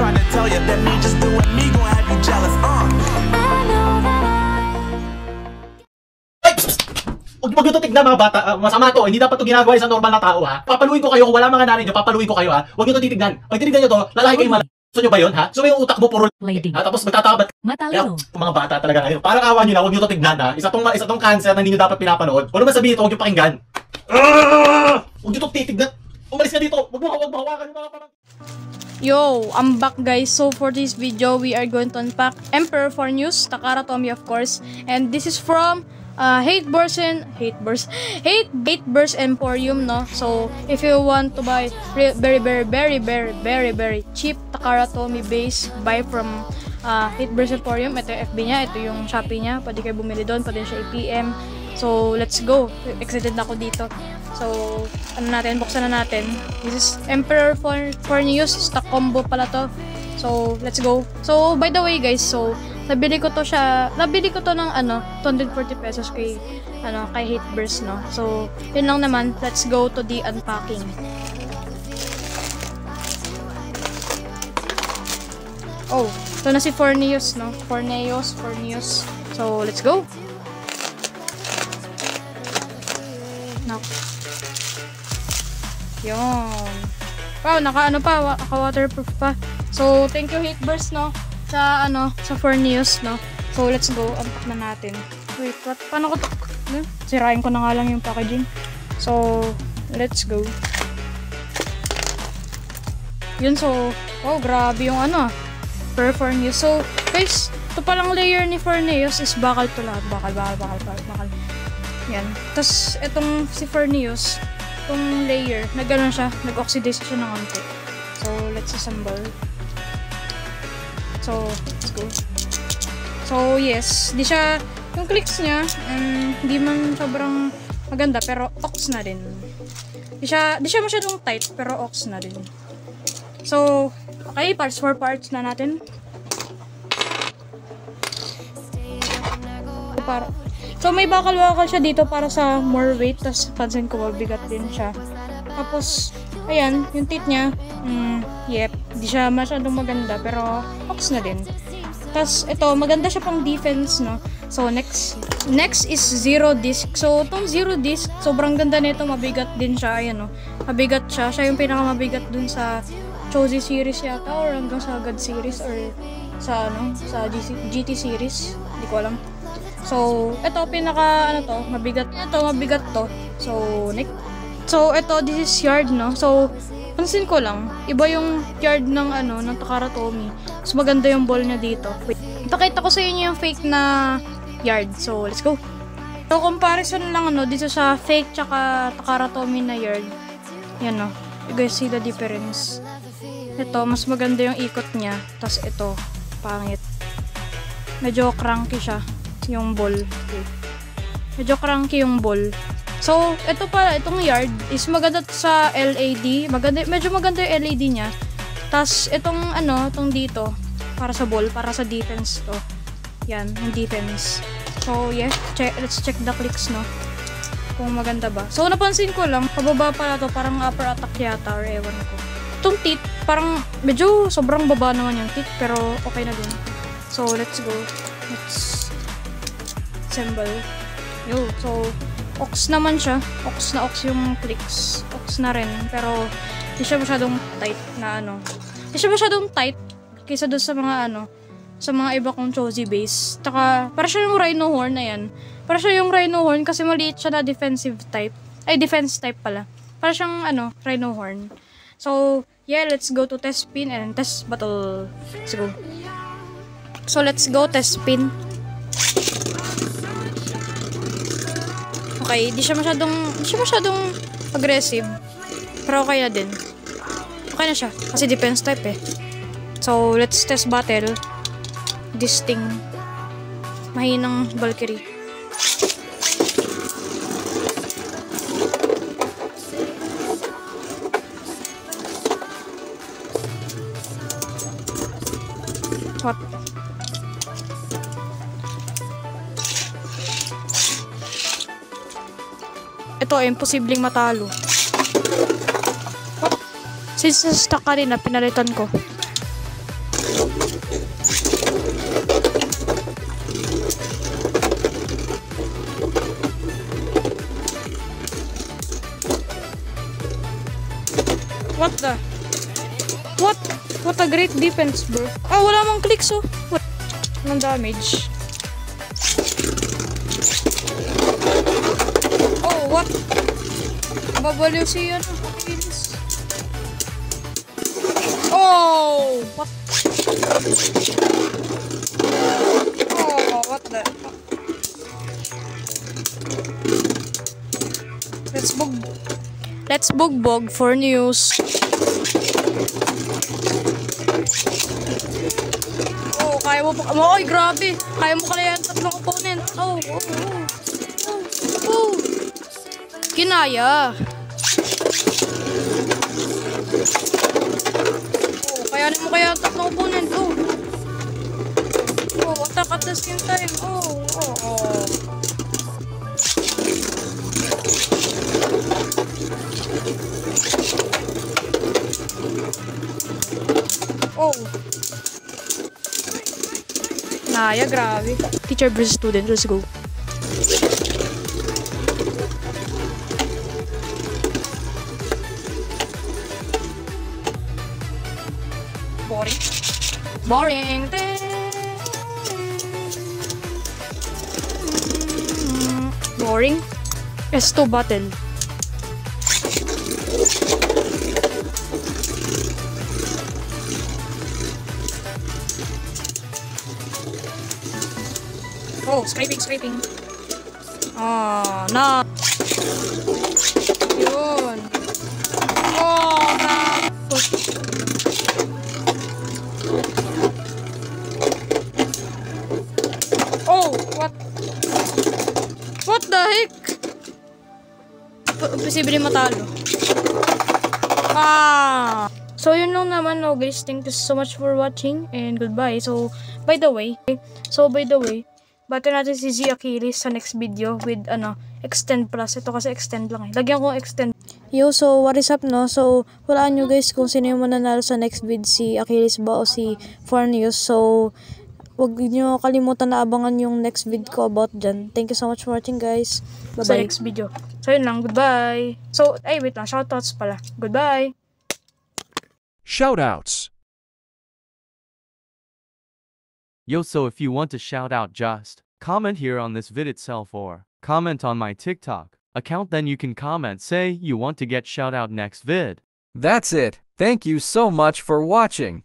trying to tell you that me just doing me gon' have you jealous. Huwag mo ito tignan mga bata, masama to, hindi dapat ito ginagawa sa normal na tao ha. Papaluin ko kayo, kung wala mga nanay nyo, papaluin ko kayo ha. Huwag nyo ito titignan. Pag tinignan nyo to, lalaki kayo malam. Gusto nyo ba yun ha? So yung utak mo puro lady. Tapos magtatabat. Matalino. Mga bata talaga ngayon. Parang awa nyo na, huwag nyo ito tignan ha. Isa tong cancer na hindi nyo dapat pinapanood. Kung naman sabihin ito, huwag nyo pakinggan. Huwag nyo ito titignan. Umalis ka dito. Huwag mo hawakan yung mga parang... Yo, I'm back guys. So for this video, we are going to unpack Emperor for News, Takara Tomy of course. And this is from Hateburst Emporium, no? So if you want to buy very cheap Takara Tomy base, buy from Hateburst Emporium. Ito yung FB niya, ito yung Shopee niya. Pwede kayo bumili doon, pwede siya i-PM. So let's go. Excited na ako dito. So ano natin, buksan na natin. This is Emperor for News, stock combo pala to. So let's go. So by the way guys, so nabili ko to ng 240 pesos kay Hateburst, no. So yun lang naman, let's go to the unpacking. Oh, ito na si Forneus, no. Forneus. So let's go. No. Yun. Wow, naka-waterproof pa. So thank you Hateburst, no. Sa Forneus, no. So let's go, unpack na natin. Wait, paano ko to? Sirain ko na nga lang yung packaging. So let's go. Yun, so wow, grabe yung Forneus. So guys, ito palang layer ni Forneus is bakal to lahat. Bakal. Yan. Tapos itong si Forneus, itong layer, nag-oxidize siya ng konti. So let's assemble. So, let's go. So, yes. Di siya, yung clicks niya, hindi man sobrang maganda, pero ox na din. Di siya masyadong tight, pero ox na din. So, okay, parts for parts na natin. So, may bakal-bakal siya dito para sa more weight, tapos pansin ko, mabigat din siya. Tapos, ayan, yung teeth niya, yep, di siya masyadong maganda, pero ox na din. Tapos, ito, maganda siya pang defense, no? So, next is zero disc. So, itong zero disc, sobrang ganda nito, mabigat din siya, ayan, no? Mabigat siya. Siya yung pinakamabigat dun sa Chozi series yata, or hanggang sa God series, or sa, GT series. Hindi ko alam. So, ito, mabigat. Mabigat to. So, next. So, ito, this is yard, no? So, pansin ko lang, iba yung yard ng Takara Tomy. Mas maganda yung ball niya dito. Wait, ipakita ko sa inyo yung fake na yard. So, let's go. So, comparison lang, dito sa fake tsaka Takara Tomy na yard. Yan, no? You guys see the difference. Ito, mas maganda yung ikot niya. Tapos, ito, pangit. Medyo cranky siya, yung ball. Okay. Medyo cranky yung ball. So, itong yard is maganda sa LED. Medyo maganda yung LED niya. Tapos, itong dito, para sa ball, para sa defense to. Yan, yung defense. So, yeah, let's check the clicks, no? Kung maganda ba. So, napansin ko lang, pababa pala to, parang upper attack yata, or ewan ko. Itong teeth, parang medyo sobrang baba naman yung teeth, pero okay na din. So, let's go. Let's assemble. Yo, so, ox naman siya. Ox na ox yung clicks. Ox na rin. Pero, di siya masyadong tight na Di siya masyadong tight kaysa doon sa mga sa mga iba kong Chozi base. Taka, para siya yung Rhino Horn na yan. Para siya yung Rhino Horn kasi maliit siya na defensive type. Ay, defense type pala. Para siyang Rhino Horn. So, yeah, let's go to test spin and test battle. Let's go. So, let's go test spin. Okay, di siya masyadong aggressive. Pero okay na din. Okay na siya. Kasi defense type eh. So, let's test battle. This thing. Mahinang Valkyrie. What? Ito ay imposibleng matalo. What? Since na-stuck kanina, pinalitan ko. What? What a great defense, bro. Ah, wala mang clicks, oh. What? Anong damage? Oh, what? Babaliw si ano, Achilles. Oh, what? Oh, what the? Let's bugbog for news. Oh, kaya mo pa. Oy, grabe. Kaya mo kalayan tatlong opponent. Oh. Kinaya. Oh, kayanin mo kaya tatlong opponent. Oh, attack at the same time. Oh. Oh. Naya, grabe. Teacher versus student, let's go. Boring. Boring. S2 battle. Oh, scraping. Oh, no. Yun. Oh, no. Oh, what? What the heck? Posible matalo. So yun lang naman, no guys. Thank you so much for watching and goodbye. So by the way, bata natin si Z Achilles sa next video with extend plus. Ito kasi extend lang eh. Lagyan ko extend. Yo, so what is up, no? So walaan nyo guys kung sino yung mananalo sa next vid, si Achilles ba o si Fornews. So wag nyo kalimutan na abangan yung next vid ko about dyan. Thank you so much for watching, guys. Bye-bye. Sa next video. So yun lang, goodbye. So, wait lang, shoutouts pala. Goodbye. Shoutouts. Yo, so if you want to shout out, just comment here on this vid itself or comment on my TikTok account, then you can comment say you want to get shout out next vid. That's it. Thank you so much for watching.